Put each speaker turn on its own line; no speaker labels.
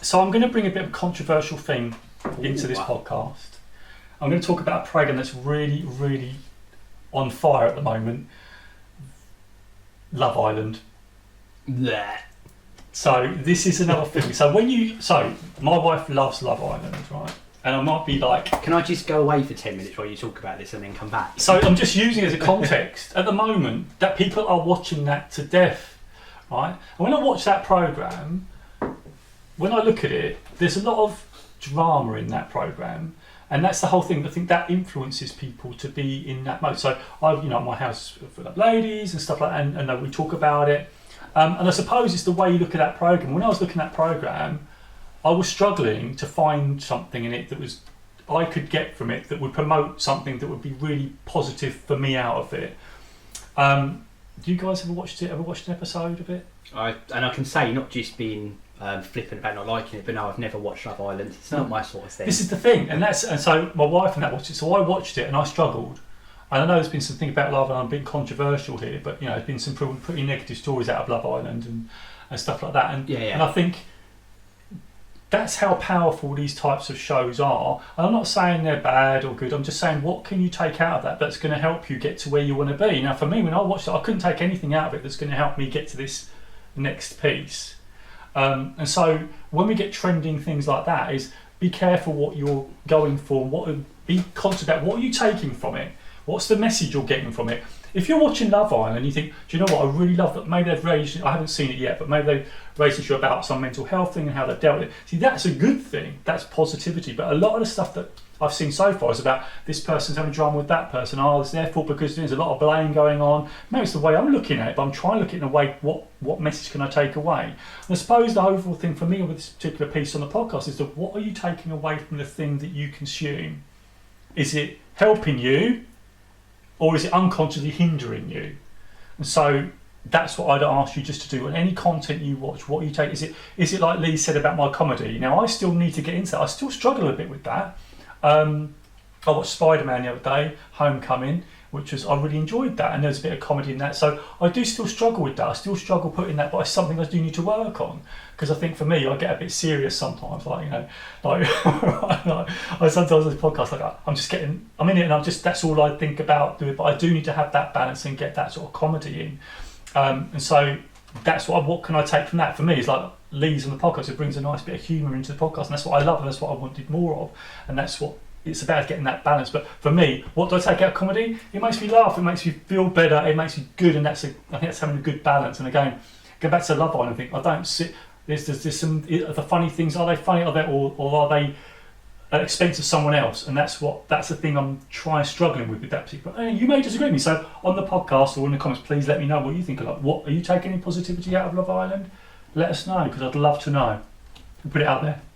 So I'm going to bring a bit of a controversial thing into this podcast. I'm going to talk about a programme that's really, really on fire at the moment. Love Island.
Blech.
So this is another thing. So my wife loves Love Island, right? And I might be like...
Can I just go away for 10 minutes while you talk about this and then come back?
So I'm just using it as a context at the moment that people are watching that to death, right? And when I watch that programme, when I look at it, there's a lot of drama in that programme, and that's the whole thing. I think that influences people to be in that mode. So my house full of ladies and stuff like that, and we talk about it. And I suppose it's the way you look at that programme. When I was looking at that programme, I was struggling to find something in it that I could get from it that would promote something that would be really positive for me out of it. Do you guys ever watched it? Ever watched an episode of it?
I can say, not just being flippant about not liking it, but no, I've never watched Love Island. It's not my sort of thing.
This is the thing, and so my wife and that watched it. So I watched it and I struggled. And I know there's been something about Love Island being controversial here, but there's been some pretty negative stories out of Love Island and stuff like that. And and I think that's how powerful these types of shows are. And I'm not saying they're bad or good. I'm just saying, what can you take out of that that's going to help you get to where you want to be? Now, for me, when I watched it, I couldn't take anything out of it that's going to help me get to this next piece. And so when we get trending things like that, is be careful what you're going for. Be conscious about what are you taking from it. What's the message you're getting from it? If you're watching Love Island and you think, do you know what, I really love that, maybe they've raised, I haven't seen it yet, but maybe they've raised issue about some mental health thing and how they've dealt with it. See, that's a good thing, that's positivity, but a lot of the stuff that I've seen so far is about this person's having drama with that person, it's their fault because there's a lot of blame going on. Maybe it's the way I'm looking at it, but I'm trying to look at it in a way, what message can I take away? And I suppose the overall thing for me with this particular piece on the podcast is that what are you taking away from the thing that you consume? Is it helping you? Or is it unconsciously hindering you? And so that's what I'd ask you just to do. On any content you watch, what you take, is it like Lee said about my comedy? Now, I still need to get into that. I still struggle a bit with that. I watched Spider-Man the other day, Homecoming, which I really enjoyed that, and there's a bit of comedy in that. So I do still struggle with that. I still struggle putting that, but it's something I do need to work on. Because I think for me, I get a bit serious sometimes. I sometimes on this podcast, I'm in it, and that's all I think about doing. But I do need to have that balance and get that sort of comedy in. And so that's what can I take from that? For me, it's like Lee's on the podcast. It brings a nice bit of humour into the podcast, and that's what I love, and that's what I wanted more of, and that's what it's about, getting that balance. But for me, what do I take out of comedy? It makes me laugh, it makes me feel better, it makes me good, and I think that's having a good balance. And again, go back to Love Island, I think I don't sit. There's some the funny things. Are they funny? Are they or are they at expense of someone else? And that's the thing I'm struggling with that particular. You may disagree with me. So on the podcast or in the comments, please let me know what you think. What are you taking any positivity out of Love Island? Let us know, because I'd love to know. Put it out there.